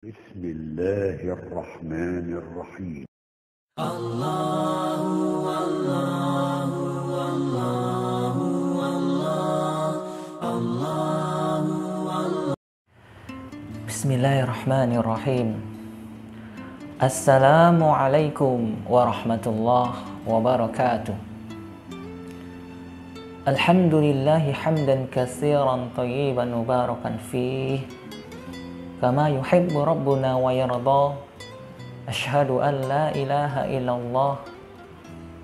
بسم الله الرحمن الرحيم. Bismillahirrahmanirrahim. Assalamualaikum warahmatullahi wabarakatuh. Alhamdulillahi hamdan katsiran thayyiban mubarakan fih kama yuhibbu rabbuna wa yarda. Asyhadu an la ilaha illallah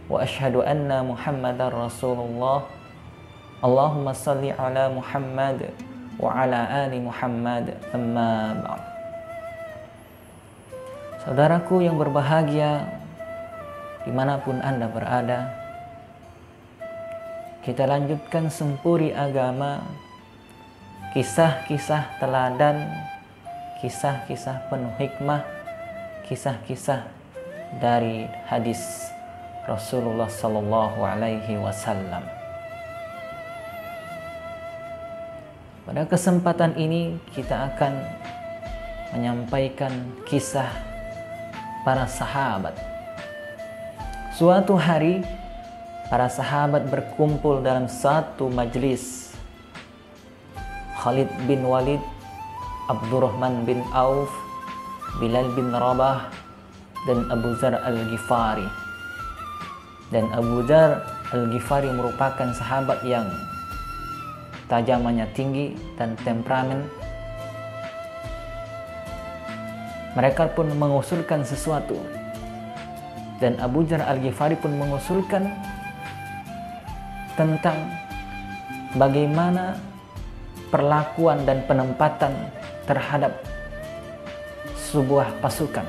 wa asyhadu anna Muhammadar Rasulullah. Allahumma salli ala Muhammad wa ala ali Muhammad, amma ba'd. Saudaraku yang berbahagia, dimanapun Anda berada, kita lanjutkan sempuri agama, kisah-kisah teladan, kisah-kisah penuh hikmah, kisah-kisah dari hadis Rasulullah Sallallahu Alaihi Wasallam. Pada kesempatan ini kita akan menyampaikan kisah para sahabat. Suatu hari para sahabat berkumpul dalam satu majelis. Khalid bin Walid, Abdurrahman bin Auf, Bilal bin Rabah, dan Abu Dzar Al-Ghifari. Dan Abu Dzar Al-Ghifari merupakan sahabat yang tajamannya tinggi dan temperamen. Mereka pun mengusulkan sesuatu, dan Abu Dzar Al-Ghifari pun mengusulkan tentang bagaimana perlakuan dan penempatan terhadap sebuah pasukan.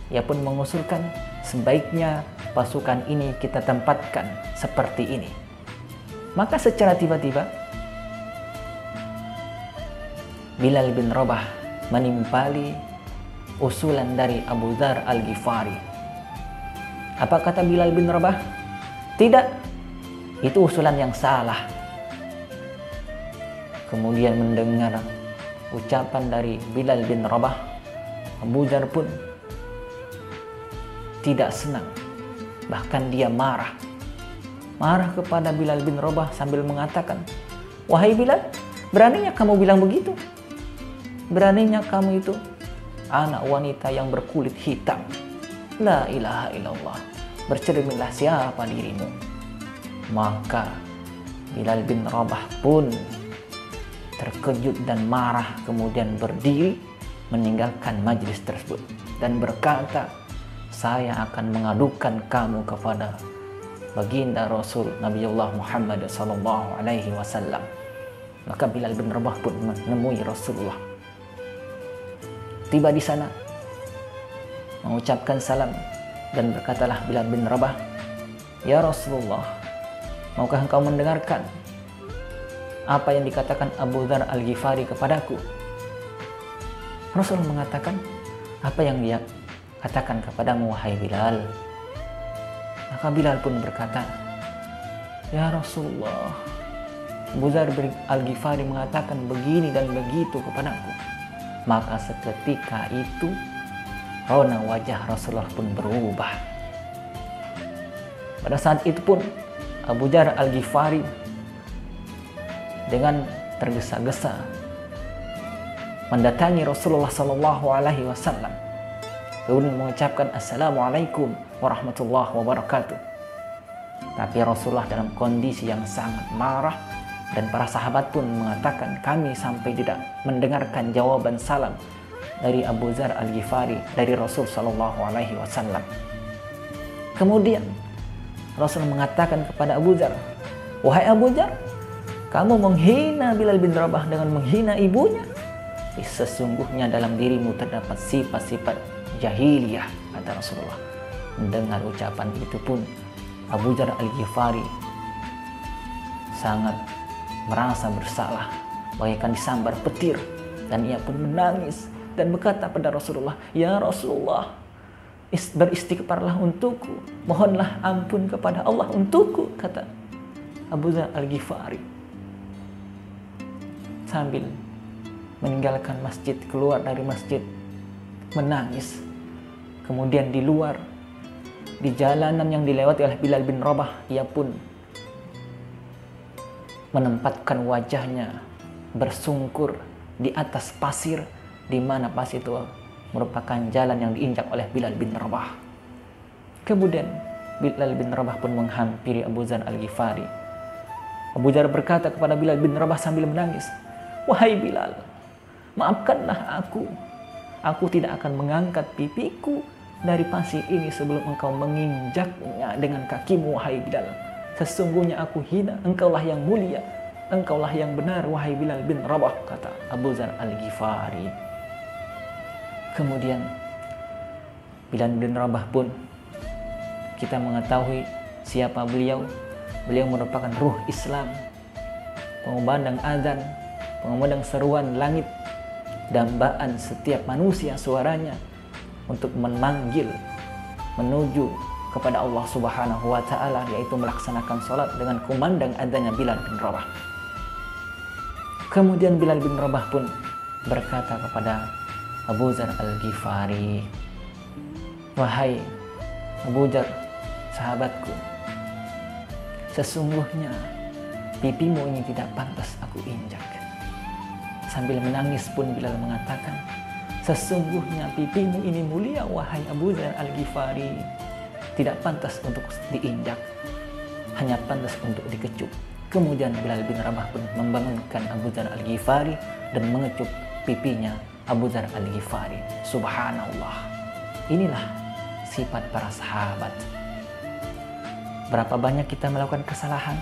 Ia pun mengusulkan sebaiknya pasukan ini kita tempatkan seperti ini. Maka secara tiba-tiba Bilal bin Rabah menimpali usulan dari Abu Dzar Al-Ghifari. Apa kata Bilal bin Rabah? Tidak, itu usulan yang salah. Kemudian mendengar ucapan dari Bilal bin Rabah, Abu Dzar pun tidak senang. Bahkan dia marah kepada Bilal bin Rabah sambil mengatakan, "Wahai Bilal, beraninya kamu bilang begitu? Beraninya kamu itu anak wanita yang berkulit hitam. La ilaha illallah. Bercerminlah siapa dirimu." Maka Bilal bin Rabah pun terkejut dan marah, kemudian berdiri meninggalkan majlis tersebut dan berkata, "Saya akan mengadukan kamu kepada baginda Rasul Nabiullah Muhammad sallallahu alaihi wasallam." Maka Bilal bin Rabah pun menemui Rasulullah. Tiba di sana, mengucapkan salam, dan berkatalah Bilal bin Rabah, "Ya Rasulullah, maukah engkau mendengarkan apa yang dikatakan Abu Dzar Al-Ghifari kepadaku?" Rasul mengatakan, "Apa yang dia katakan kepadamu, wahai Bilal?" Maka Bilal pun berkata, "Ya Rasulullah, Abu Dzar Al-Ghifari mengatakan begini dan begitu kepadaku." Maka seketika itu rona wajah Rasulullah pun berubah. Pada saat itu pun Abu Dzar Al-Ghifari dengan tergesa-gesa mendatangi Rasulullah Sallallahu Alaihi Wasallam, kemudian mengucapkan Assalamualaikum warahmatullahi wabarakatuh. Tapi Rasulullah dalam kondisi yang sangat marah, dan para sahabat pun mengatakan, "Kami sampai tidak mendengarkan jawaban salam dari Abu Dzar Al-Ghifari dari Rasul Sallallahu Alaihi Wasallam." Kemudian Rasul mengatakan kepada Abu Dzar, "Wahai Abu Dzar, kamu menghina Bilal bin Rabah dengan menghina ibunya. Sesungguhnya dalam dirimu terdapat sifat-sifat jahiliyah," kata Rasulullah. Mendengar ucapan itu pun Abu Dzar Al-Ghifari sangat merasa bersalah, bagaikan disambar petir, dan ia pun menangis dan berkata pada Rasulullah, "Ya Rasulullah, beristighfarlah untukku, mohonlah ampun kepada Allah untukku," kata Abu Dzar Al-Ghifari sambil meninggalkan masjid, keluar dari masjid menangis. Kemudian di luar, di jalanan yang dilewati oleh Bilal bin Rabah, ia pun menempatkan wajahnya bersungkur di atas pasir, di mana pasir itu merupakan jalan yang diinjak oleh Bilal bin Rabah. Kemudian Bilal bin Rabah pun menghampiri Abu Dzar Al-Ghifari. Abu Dzar berkata kepada Bilal bin Rabah sambil menangis, "Wahai Bilal, maafkanlah aku. Aku tidak akan mengangkat pipiku dari pasir ini sebelum engkau menginjaknya dengan kakimu, wahai Bilal. Sesungguhnya aku hina, engkaulah yang mulia, engkaulah yang benar, wahai Bilal bin Rabah," kata Abu Dzar Al-Ghifari. Kemudian Bilal bin Rabah pun, kita mengetahui siapa beliau. Beliau merupakan ruh Islam, pengumandang azan, pengumandang seruan langit, dambaan setiap manusia suaranya untuk memanggil menuju kepada Allah Subhanahu wa Ta'ala, yaitu melaksanakan sholat dengan kumandang adanya Bilal bin Rabah. Kemudian Bilal bin Rabah pun berkata kepada Abu Dzar Al-Ghifari, "Wahai Abu Dzar, sahabatku, sesungguhnya pipimu ini tidak pantas aku injak." Sambil menangis pun Bilal mengatakan, "Sesungguhnya pipimu ini mulia, wahai Abu Dzar Al-Ghifari, tidak pantas untuk diinjak, hanya pantas untuk dikecup." Kemudian Bilal bin Rabah pun membangunkan Abu Dzar Al-Ghifari dan mengecup pipinya Abu Dzar Al-Ghifari. Subhanallah, inilah sifat para sahabat. Berapa banyak kita melakukan kesalahan,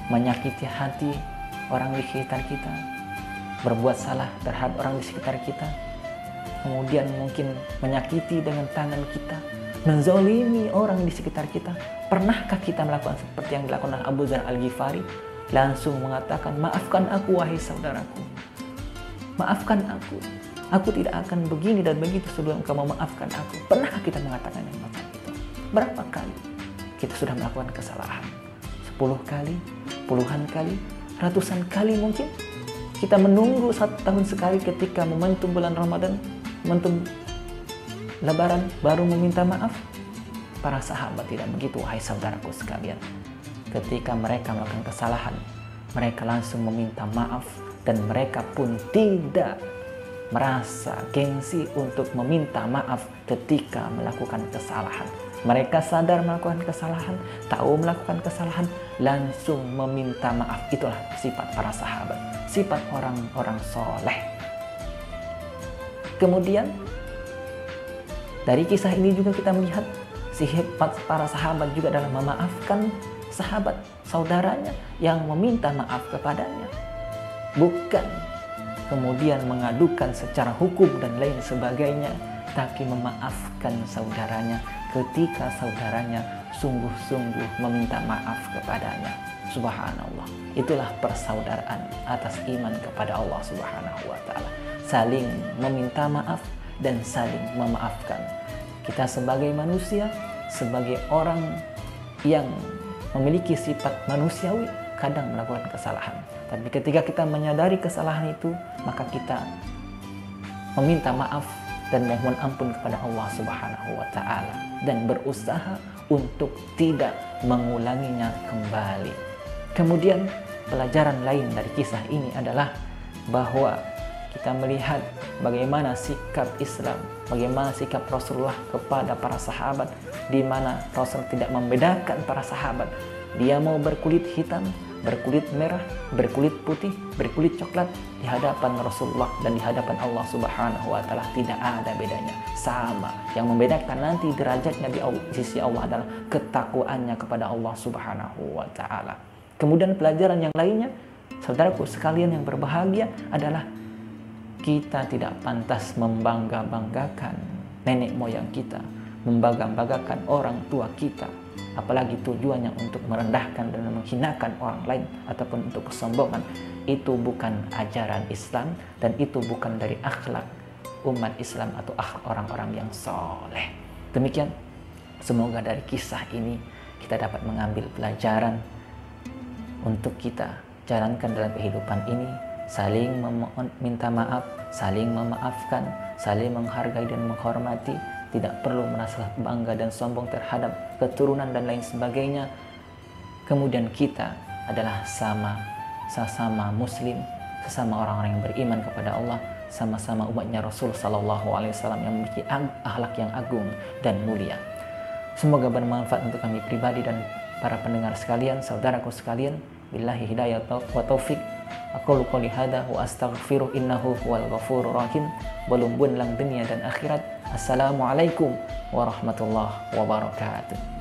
menyakiti hati orang di sekitar kita, berbuat salah terhadap orang di sekitar kita, kemudian mungkin menyakiti dengan tangan kita, menzalimi orang di sekitar kita. Pernahkah kita melakukan seperti yang dilakukan oleh Abu Dzar Al-Ghifari? Langsung mengatakan, "Maafkan aku wahai saudaraku, maafkan aku. Aku tidak akan begini dan begitu sebelum engkau memaafkan aku." Pernahkah kita mengatakan yang macam itu? Berapa kali kita sudah melakukan kesalahan? 10 kali, puluhan kali, ratusan kali mungkin. Kita menunggu 1 tahun sekali ketika momentum bulan Ramadan, momentum Lebaran, baru meminta maaf. Para sahabat tidak begitu, wahai saudaraku sekalian. Ketika mereka melakukan kesalahan, mereka langsung meminta maaf, dan mereka pun tidak merasa gengsi untuk meminta maaf ketika melakukan kesalahan. Mereka sadar melakukan kesalahan, tahu melakukan kesalahan, langsung meminta maaf. Itulah sifat para sahabat, sifat orang-orang soleh. Kemudian dari kisah ini juga kita melihat sifat para sahabat juga dalam memaafkan sahabat saudaranya yang meminta maaf kepadanya. Bukan kemudian mengadukan secara hukum dan lain sebagainya, tapi memaafkan saudaranya ketika saudaranya sungguh-sungguh meminta maaf kepadanya. Subhanallah, itulah persaudaraan atas iman kepada Allah Subhanahu wa Ta'ala. Saling meminta maaf dan saling memaafkan. Kita sebagai manusia, sebagai orang yang memiliki sifat manusiawi, kadang melakukan kesalahan. Tapi ketika kita menyadari kesalahan itu, maka kita meminta maaf dan mohon ampun kepada Allah Subhanahu wa Ta'ala dan berusaha untuk tidak mengulanginya kembali. Kemudian pelajaran lain dari kisah ini adalah bahwa kita melihat bagaimana sikap Islam, bagaimana sikap Rasulullah kepada para sahabat, di mana Rasul tidak membedakan para sahabat. Dia mau berkulit hitam, berkulit merah, berkulit putih, berkulit coklat, di hadapan Rasulullah dan di hadapan Allah Subhanahu wa Ta'ala tidak ada bedanya, sama. Yang membedakan nanti derajatnya di sisi Allah adalah ketakwaannya kepada Allah Subhanahu wa Ta'ala. Kemudian pelajaran yang lainnya, saudaraku sekalian yang berbahagia, adalah kita tidak pantas membangga-banggakan nenek moyang kita, membangga-banggakan orang tua kita, apalagi tujuannya untuk merendahkan dan menghinakan orang lain ataupun untuk kesombongan. Itu bukan ajaran Islam dan itu bukan dari akhlak umat Islam atau akhlak orang-orang yang soleh. Demikian, semoga dari kisah ini kita dapat mengambil pelajaran untuk kita jalankan dalam kehidupan ini, saling minta maaf, saling memaafkan, saling menghargai dan menghormati, tidak perlu merasa bangga dan sombong terhadap keturunan dan lain sebagainya. Kemudian kita adalah sesama muslim, sesama orang-orang yang beriman kepada Allah, sama-sama umatnya Rasul Sallallahu Alaihi Wasallam yang memiliki akhlak yang agung dan mulia. Semoga bermanfaat untuk kami pribadi dan para pendengar sekalian, saudaraku sekalian. Billahi hidayah wa taufik. Aku qouli hada wa astaghfiru innahu huwal ghafurur rahim. Belum lang dunia dan akhirat. Assalamualaikum warahmatullahi wabarakatuh.